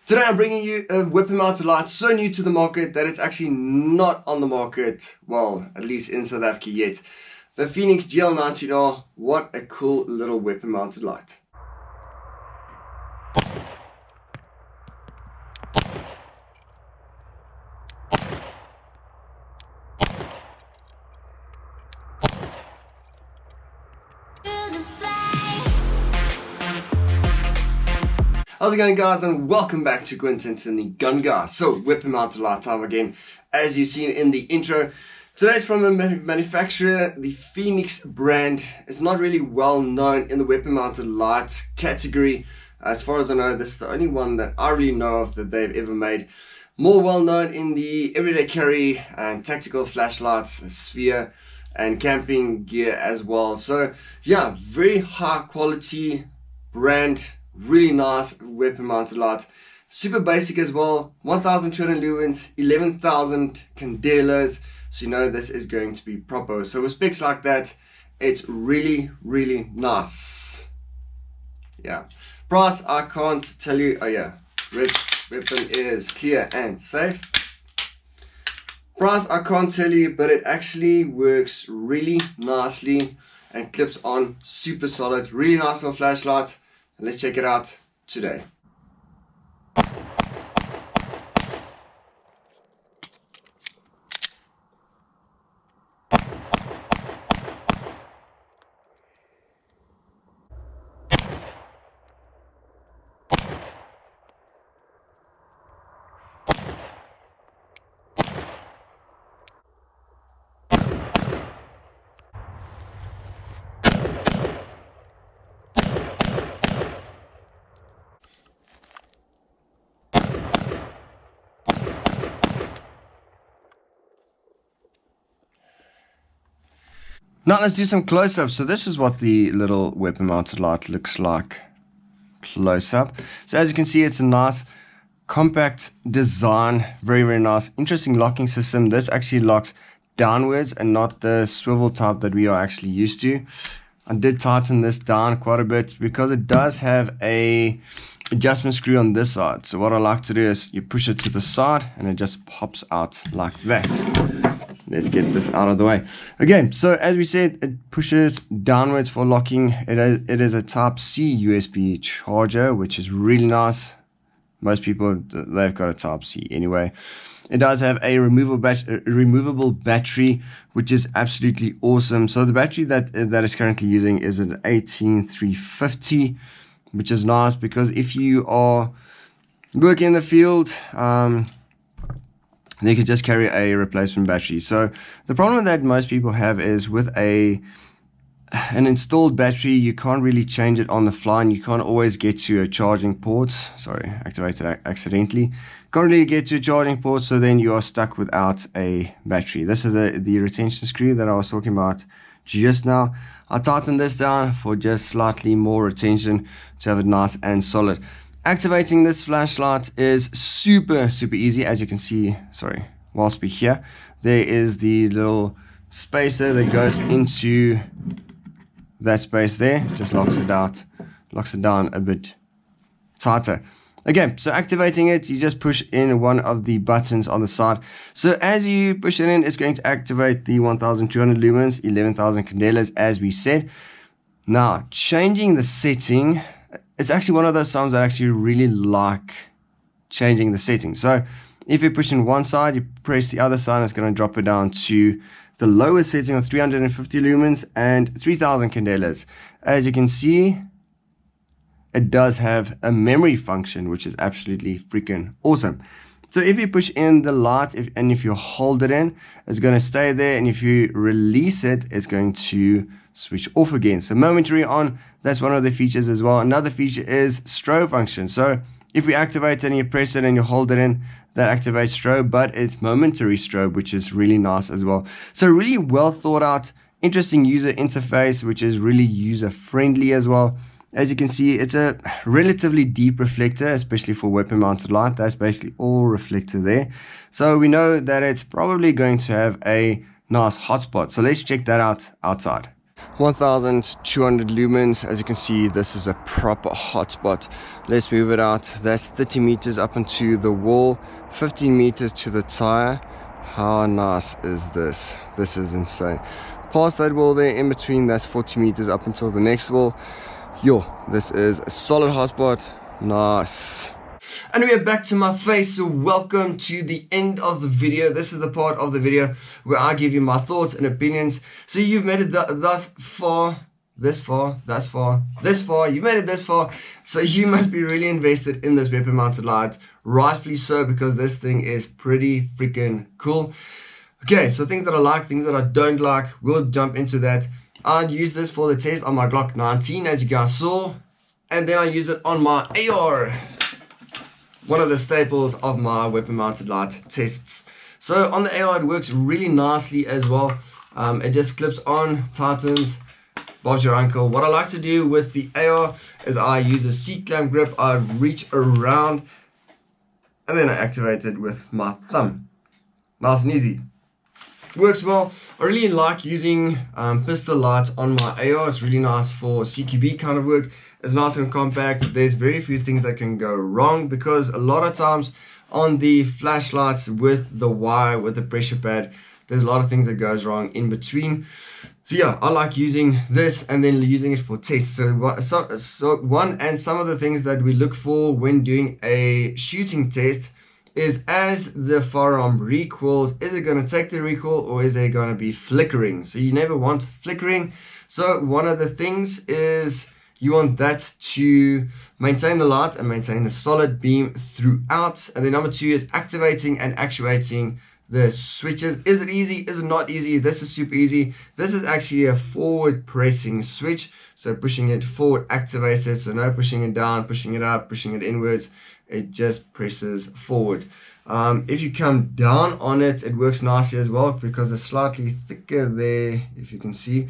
Today I'm bringing you a weapon mounted light so new to the market that it's actually not on the market, well, at least in South Africa yet. The Fenix GL19R, what a cool little weapon mounted light. How's it going, guys, and welcome back to Quinton's and the Gun Guy. So, weapon mounted light time again, as you've seen in the intro. Today it's from a manufacturer, the Fenix brand. It's not really well known in the weapon mounted light category. As far as I know, this is the only one that I really know of that they've ever made. More well known in the everyday carry and tactical flashlights, sphere, and camping gear as well. So yeah, very high quality brand. Really nice weapon mounted light, super basic as well. 1200 lumens, 11,000 candelas, so you know this is going to be proper. So with specs like that, it's really nice. Yeah, price I can't tell you. Oh yeah, red weapon is clear and safe. Price I can't tell you, but it actually works really nicely and clips on super solid. Really nice little flashlight. Let's check it out today. Now let's do some close-up. So this is what the little weapon mounted light looks like close-up. So as you can see, it's a nice compact design, very nice. Interesting locking system. This actually locks downwards and not the swivel type that we are actually used to. I did tighten this down quite a bit because it does have a adjustment screw on this side. So what I like to do is you push it to the side and it just pops out like that. Let's get this out of the way. Okay, so as we said, it pushes downwards for locking. It is a Type C USB charger, which is really nice. Most people, they've got a Type C anyway. It does have a removable battery, which is absolutely awesome. So the battery that is currently using is an 18350, which is nice because if you are working in the field, they could just carry a replacement battery. So the problem that most people have is with an installed battery, you can't really change it on the fly, and you can't always get to a charging port. Sorry, activated accidentally. Can't really get to a charging port, so then you are stuck without a battery. This is the retention screw that I was talking about just now. I tightened this down for just slightly more retention to have it nice and solid. Activating this flashlight is super easy. As you can see, sorry, whilst we're here, there is the little spacer that goes into that space there. Just locks it down a bit tighter. Okay, so activating it, you just push in one of the buttons on the side. So as you push it in, it's going to activate the 1200 lumens, 11,000 candelas, as we said. Now, changing the setting, it's actually one of those times that I actually really like changing the settings. So if you push in one side, you press the other side, it's going to drop it down to the lowest setting of 350 lumens and 3000 candelas. As you can see, it does have a memory function, which is absolutely freaking awesome. So if you push in the light and if you hold it in, it's going to stay there, and if you release it, it's going to switch off again. So momentary on, that's one of the features as well. Another feature is strobe function. So if we activate it and you press it and you hold it in, that activates strobe, but it's momentary strobe, which is really nice as well. So really well thought out, interesting user interface, which is really user friendly as well. As you can see, it's a relatively deep reflector, especially for weapon mounted light. That's basically all reflector there. So we know that it's probably going to have a nice hotspot. So let's check that out outside. 1200 lumens. As you can see, this is a proper hotspot. Let's move it out. That's 30 meters up into the wall, 15 meters to the tire. How nice is this? This is insane. Past that wall there, in between, that's 40 meters up until the next wall. Yo, this is a solid hotspot. Nice. And we are back to my face, so welcome to the end of the video. This is the part of the video where I give you my thoughts and opinions. So you've made it thus far, you've made it this far, so you must be really invested in this weapon mounted light, rightfully so, because this thing is pretty freaking cool. Okay, so things that I like, things that I don't like, we'll jump into that. I'd use this for the test on my GL19, as you guys saw, and then I use it on my AR, one of the staples of my weapon mounted light tests. So on the AR, it works really nicely as well. It just clips on, tightens, bob's your uncle. What I like to do with the AR is I use a C-clamp grip. I reach around and then I activate it with my thumb. Nice and easy. Works well. I really like using pistol light on my AR. It's really nice for CQB kind of work. It's nice and compact. There's very few things that can go wrong, because a lot of times on the flashlights with the wire, with the pressure pad, there's a lot of things that goes wrong in between. So yeah, I like using this and then using it for tests. So one and some of the things that we look for when doing a shooting test is, as the firearm recoils, is it going to take the recoil or is it going to be flickering? So you never want flickering. So one of the things is you want that to maintain the light and maintain a solid beam throughout. And then number two is activating and actuating the switches. Is it easy? Is it not easy? This is super easy. This is actually a forward pressing switch. So pushing it forward activates it. So no pushing it down, pushing it up, pushing it inwards. It just presses forward. If you come down on it, it works nicely as well, because it's slightly thicker there, if you can see.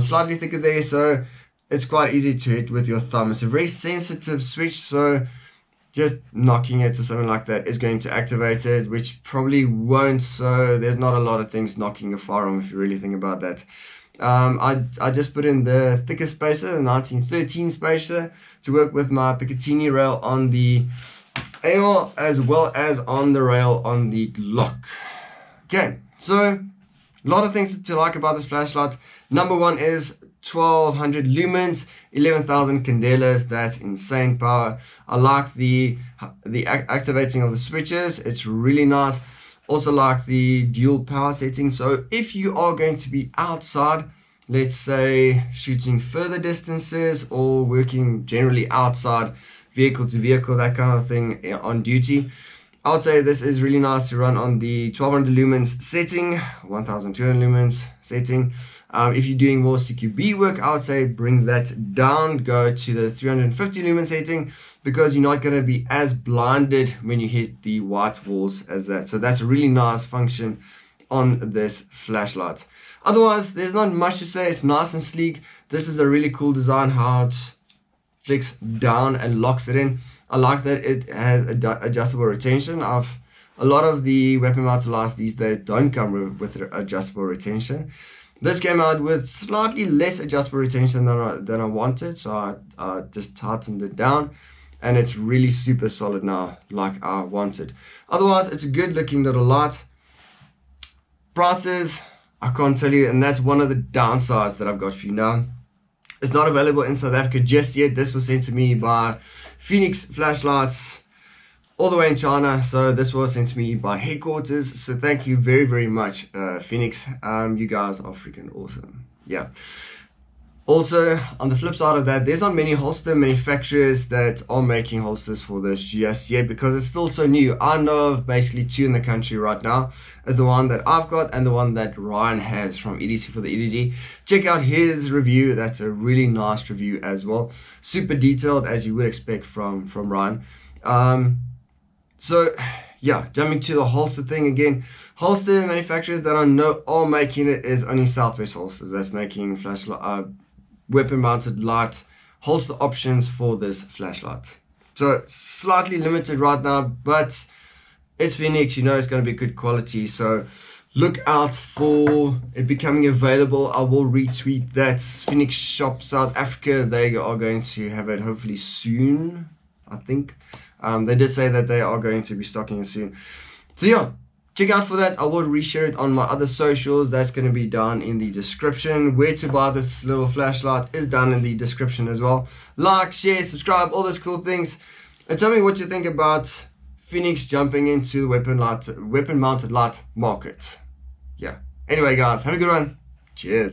Slightly thicker there, so it's quite easy to hit with your thumb. It's a very sensitive switch, so just knocking it or something like that is going to activate it, which probably won't. So there's not a lot of things knocking a firearm if you really think about that. I just put in the thicker spacer, the 1913 spacer, to work with my Picatinny rail on the AR as well as on the rail on the Glock. Okay, so a lot of things to like about this flashlight. Number one is 1200 lumens, 11,000 candelas. That's insane power. I like the activating of the switches. It's really nice. Also like the dual power setting. So if you are going to be outside, let's say shooting further distances or working generally outside, vehicle to vehicle, that kind of thing on duty, I would say this is really nice to run on the 1200 lumens setting, 1200 lumens setting. If you're doing more CQB work, I would say bring that down, go to the 350 lumen setting, because you're not going to be as blinded when you hit the white walls as that. So that's a really nice function on this flashlight. Otherwise, there's not much to say. It's nice and sleek. This is a really cool design, how it flicks down and locks it in. I like that it has adjustable retention. A lot of the weapon mounted lights these days don't come with adjustable retention. This came out with slightly less adjustable retention than I wanted, so I just tightened it down, and it's really super solid now, like I wanted. Otherwise, it's a good looking little light. Prices, I can't tell you, and that's one of the downsides that I've got for you now. It's not available in South Africa just yet. This was sent to me by Fenix Flashlights, all the way in China. So this was sent to me by headquarters. So thank you very, very much, Fenix. You guys are freaking awesome. Yeah. Also, on the flip side of that, there's not many holster manufacturers that are making holsters for this just yet, because it's still so new. I know of basically two in the country right now, as the one that I've got and the one that Ryan has from EDC for the EDG. Check out his review. That's a really nice review as well. Super detailed, as you would expect from Ryan. So yeah, jumping to the holster thing again. Holster manufacturers that I know are making it is only Southwest Holsters. That's making flashlight, weapon mounted light holster options for this flashlight. So slightly limited right now, but it's Fenix, you know it's going to be good quality. So look out for it becoming available. I will retweet that. Phoenix Shop South Africa, they are going to have it hopefully soon, I think. They did say that they are going to be stocking it soon. So yeah, check out for that. I will reshare it on my other socials. That's going to be down in the description. Where to buy this little flashlight is down in the description as well. Like, share, subscribe, all those cool things. And tell me what you think about Phoenix jumping into the weapon mounted light market. Yeah. Anyway, guys, have a good one. Cheers.